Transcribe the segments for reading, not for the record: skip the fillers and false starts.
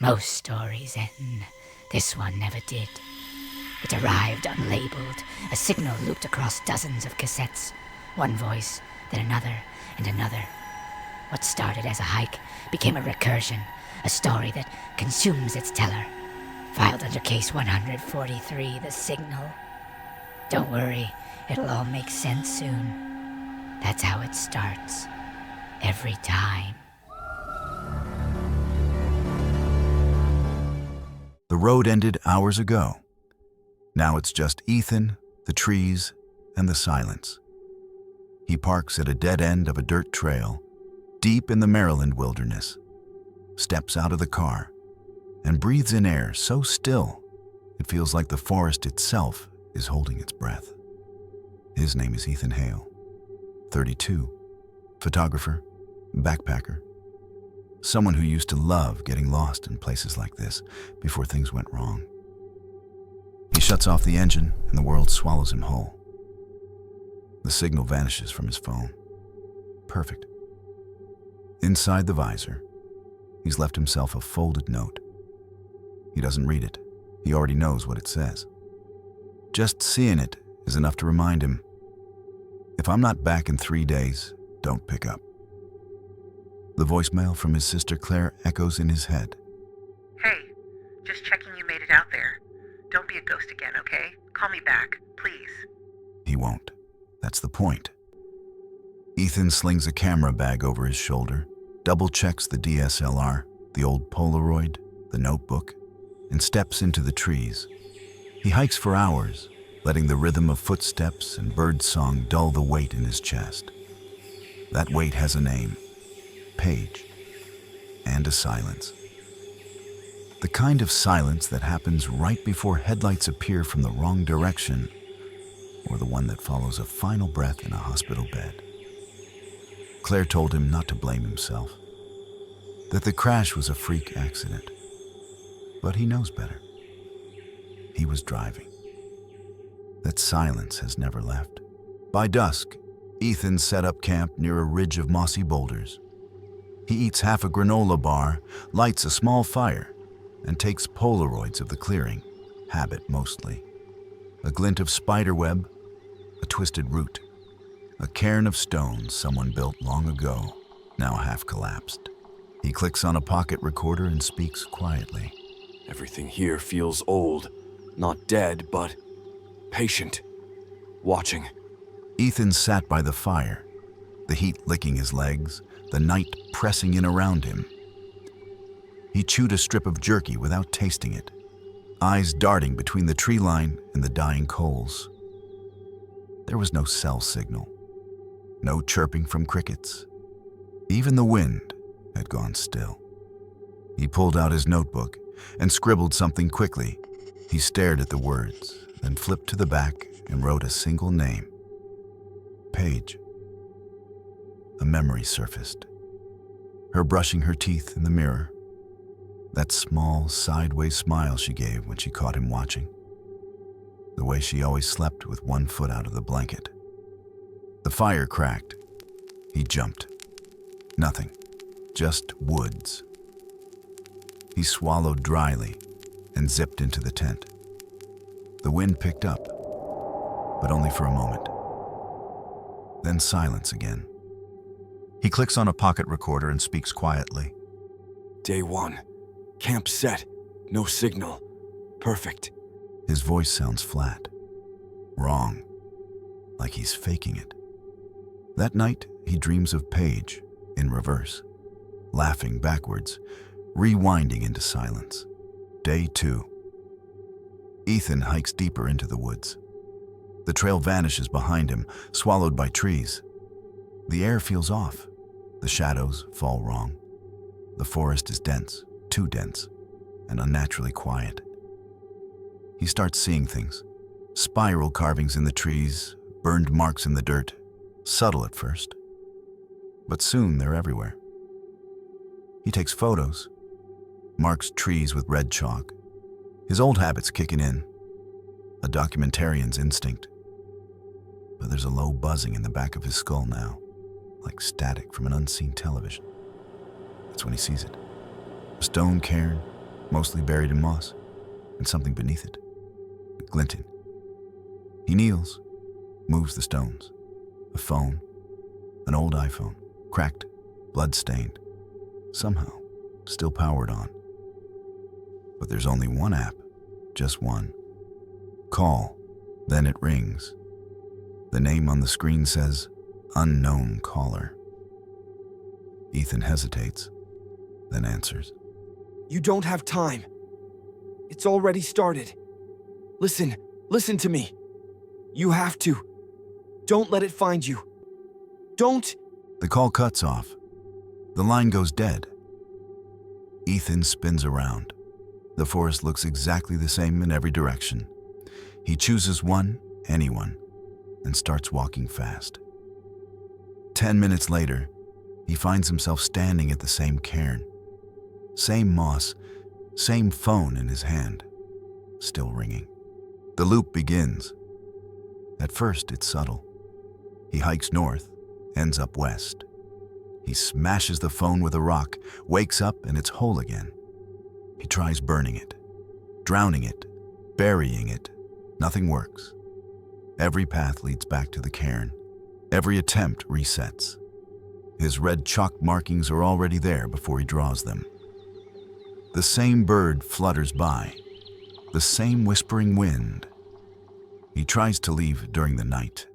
Most stories end. This one never did. It arrived unlabeled. A signal looped across dozens of cassettes. One voice, then another, and another. What started as a hike became a recursion, a story that consumes its teller. Filed under case 143, the signal. Don't worry, it'll all make sense soon. That's how it starts. Every time. The road ended hours ago. Now it's just Ethan, the trees, and the silence. He parks at a dead end of a dirt trail, deep in the Maryland wilderness, steps out of the car, and breathes in air so still it feels like the forest itself is holding its breath. His name is Ethan Hale, 32, photographer, backpacker, someone who used to love getting lost in places like this before things went wrong. He shuts off the engine and the world swallows him whole. The signal vanishes from his phone. Perfect. Inside the visor, he's left himself a folded note. He doesn't read it. He already knows what it says. Just seeing it is enough to remind him, if I'm not back in 3 days, don't pick up. The voicemail from his sister Claire echoes in his head. Hey, just checking you made it out there. Don't be a ghost again, okay? Call me back, please. He won't. That's the point. Ethan slings a camera bag over his shoulder, double-checks the DSLR, the old Polaroid, the notebook, and steps into the trees. He hikes for hours, letting the rhythm of footsteps and birdsong dull the weight in his chest. That weight has a name, Paige, and a silence. The kind of silence that happens right before headlights appear from the wrong direction, or the one that follows a final breath in a hospital bed. Claire told him not to blame himself, that the crash was a freak accident. But he knows better. He was driving. That silence has never left. By dusk, Ethan set up camp near a ridge of mossy boulders. He eats half a granola bar, lights a small fire, and takes Polaroids of the clearing, habit mostly. A glint of spiderweb, a twisted root, a cairn of stones someone built long ago, now half collapsed. He clicks on a pocket recorder and speaks quietly. Everything here feels old, not dead, but patient, watching. Ethan sat by the fire, the heat licking his legs, the night pressing in around him. He chewed a strip of jerky without tasting it, eyes darting between the tree line and the dying coals. There was no cell signal, no chirping from crickets. Even the wind had gone still. He pulled out his notebook and scribbled something quickly. He stared at the words, then flipped to the back and wrote a single name. Paige. A memory surfaced. Her brushing her teeth in the mirror. That small, sideways smile she gave when she caught him watching. The way she always slept with one foot out of the blanket. The fire cracked. He jumped. Nothing. Just woods. He swallowed dryly and zipped into the tent. The wind picked up, but only for a moment. Then silence again. He clicks on a pocket recorder and speaks quietly. Day 1. Camp set. No signal. Perfect. His voice sounds flat. Wrong. Like he's faking it. That night, he dreams of Paige in reverse, laughing backwards, rewinding into silence. Day 2. Ethan hikes deeper into the woods. The trail vanishes behind him, swallowed by trees. The air feels off. The shadows fall wrong. The forest is dense, too dense, and unnaturally quiet. He starts seeing things. Spiral carvings in the trees, burned marks in the dirt, subtle at first. But soon they're everywhere. He takes photos, marks trees with red chalk. His old habits kicking in, a documentarian's instinct. But there's a low buzzing in the back of his skull now, like static from an unseen television. That's when he sees it. A stone cairn, mostly buried in moss, and something beneath it, glinting. He kneels, moves the stones. A phone, an old iPhone, cracked, blood-stained, somehow still powered on. But there's only one app, just one. Call, then it rings. The name on the screen says, "Unknown caller." Ethan hesitates, then answers. You don't have time. It's already started. Listen to me. You have to. Don't let it find you. Don't. The call cuts off. The line goes dead. Ethan spins around. The forest looks exactly the same in every direction. He chooses anyone, and starts walking fast. 10 minutes later, he finds himself standing at the same cairn. Same moss, same phone in his hand, still ringing. The loop begins. At first, it's subtle. He hikes north, ends up west. He smashes the phone with a rock, wakes up, and it's whole again. He tries burning it, drowning it, burying it. Nothing works. Every path leads back to the cairn. Every attempt resets. His red chalk markings are already there before he draws them. The same bird flutters by, the same whispering wind. He tries to leave during the night.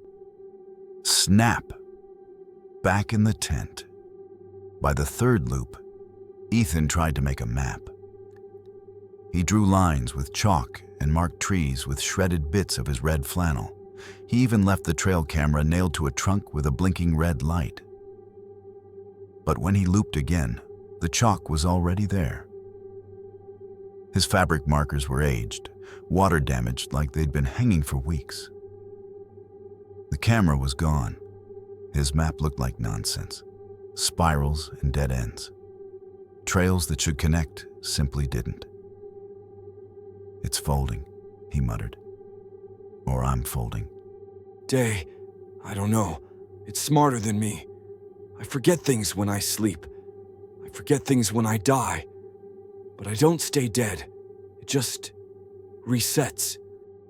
Snap! Back in the tent. By the third loop, Ethan tried to make a map. He drew lines with chalk and marked trees with shredded bits of his red flannel. He even left the trail camera nailed to a trunk with a blinking red light. But when he looped again, the chalk was already there. His fabric markers were aged, water damaged like they'd been hanging for weeks. The camera was gone. His map looked like nonsense. Spirals and dead ends. Trails that should connect simply didn't. "It's folding," he muttered. "Or I'm folding." Day, I don't know. It's smarter than me. I forget things when I sleep. I forget things when I die. But I don't stay dead. It just resets.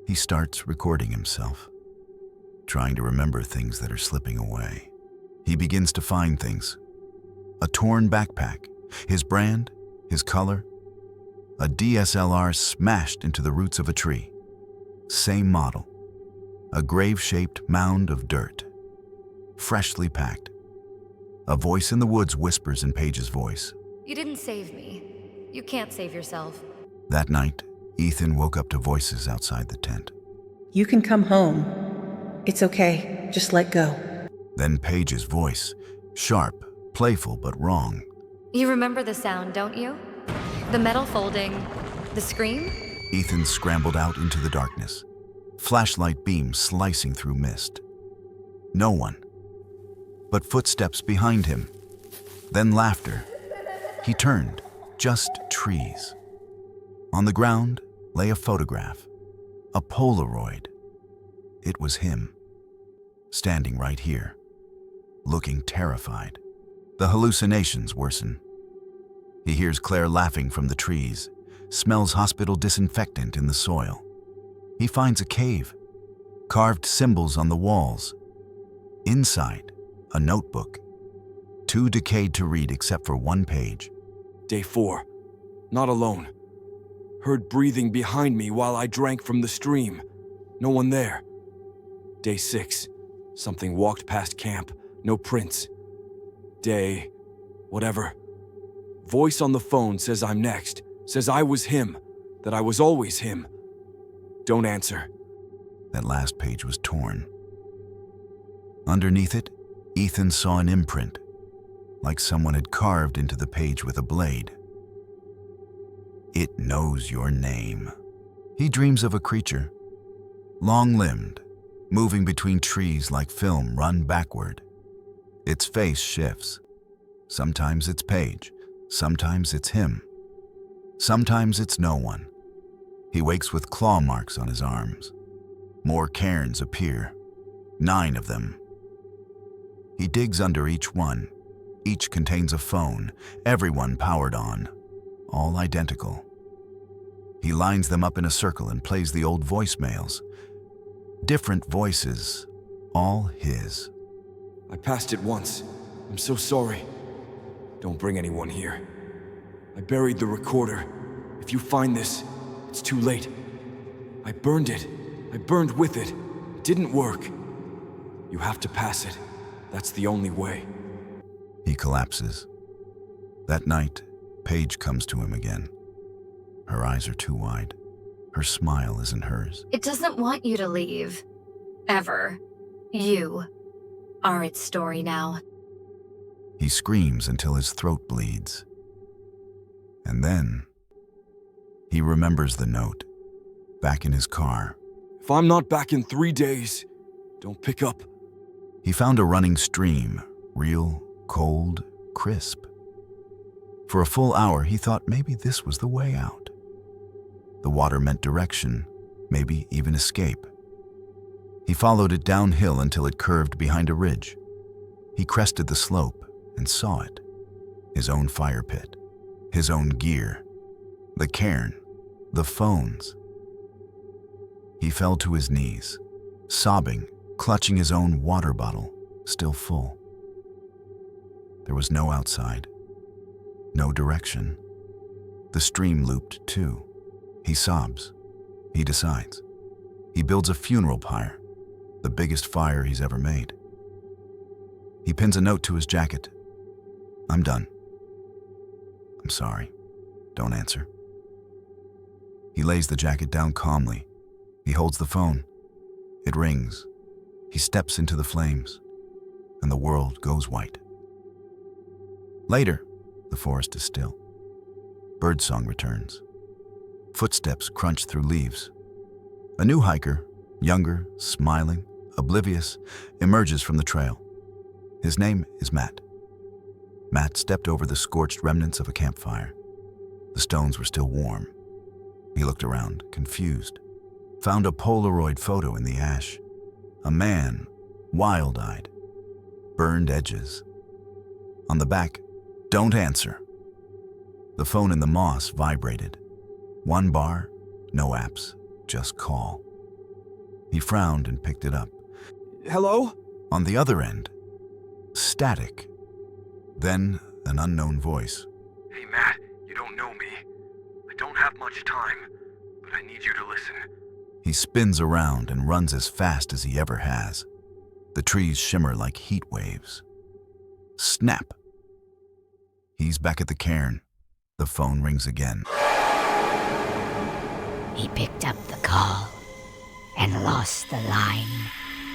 He starts recording himself, trying to remember things that are slipping away. He begins to find things. A torn backpack, his brand, his color, a DSLR smashed into the roots of a tree. Same model, a grave-shaped mound of dirt, freshly packed. A voice in the woods whispers in Paige's voice. You didn't save me. You can't save yourself. That night, Ethan woke up to voices outside the tent. You can come home. It's okay. Just let go. Then Paige's voice, sharp, playful but wrong. You remember the sound, don't you? The metal folding, the scream? Ethan scrambled out into the darkness, flashlight beams slicing through mist. No one, but footsteps behind him, then laughter. He turned, just trees. On the ground lay a photograph, a Polaroid. It was him, standing right here, looking terrified. The hallucinations worsen. He hears Claire laughing from the trees, smells hospital disinfectant in the soil. He finds a cave, carved symbols on the walls. Inside, a notebook, too decayed to read except for one page. Day 4. Not alone. Heard breathing behind me while I drank from the stream. No one there. Day 6. Something walked past camp. No prints. Day... whatever. Voice on the phone says I'm next. Says I was him. That I was always him. Don't answer. That last page was torn. Underneath it, Ethan saw an imprint, like someone had carved into the page with a blade. It knows your name. He dreams of a creature, long-limbed, moving between trees like film run backward. Its face shifts. Sometimes it's Paige, sometimes it's him. Sometimes it's no one. He wakes with claw marks on his arms. More cairns appear, 9 of them. He digs under each one. Each contains a phone, everyone powered on, all identical. He lines them up in a circle and plays the old voicemails. Different voices, all his. I passed it once. I'm so sorry. Don't bring anyone here. I buried the recorder. If you find this, it's too late. I burned it. I burned with it. It didn't work. You have to pass it. That's the only way. He collapses. That night, Paige comes to him again. Her eyes are too wide. Her smile isn't hers. It doesn't want you to leave. Ever. You are its story now. He screams until his throat bleeds. And then, he remembers the note, back in his car. If I'm not back in 3 days, don't pick up. He found a running stream, real, cold, crisp. For a full hour, he thought maybe this was the way out. The water meant direction, maybe even escape. He followed it downhill until it curved behind a ridge. He crested the slope and saw it. His own fire pit, his own gear, the cairn, the phones. He fell to his knees, sobbing, clutching his own water bottle, still full. There was no outside, no direction. The stream looped too. He sobs. He decides. He builds a funeral pyre, the biggest fire he's ever made. He pins a note to his jacket. I'm done. I'm sorry. Don't answer. He lays the jacket down calmly. He holds the phone. It rings. He steps into the flames, and the world goes white. Later, the forest is still. Birdsong returns. Footsteps crunch through leaves. A new hiker, younger, smiling, oblivious, emerges from the trail. His name is Matt. Matt stepped over the scorched remnants of a campfire. The stones were still warm. He looked around, confused. Found a Polaroid photo in the ash. A man, wild-eyed, burned edges. On the back, don't answer. The phone in the moss vibrated. One bar, no apps, just call. He frowned and picked it up. Hello? On the other end, static. Then an unknown voice. Hey, Matt, you don't know me. I don't have much time, but I need you to listen. He spins around and runs as fast as he ever has. The trees shimmer like heat waves. Snap! He's back at the cairn. The phone rings again. He picked up the call and lost the line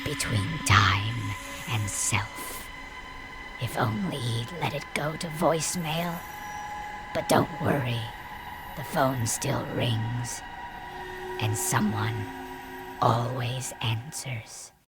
between time and self. If only he'd let it go to voicemail. But don't worry, the phone still rings, and someone always answers.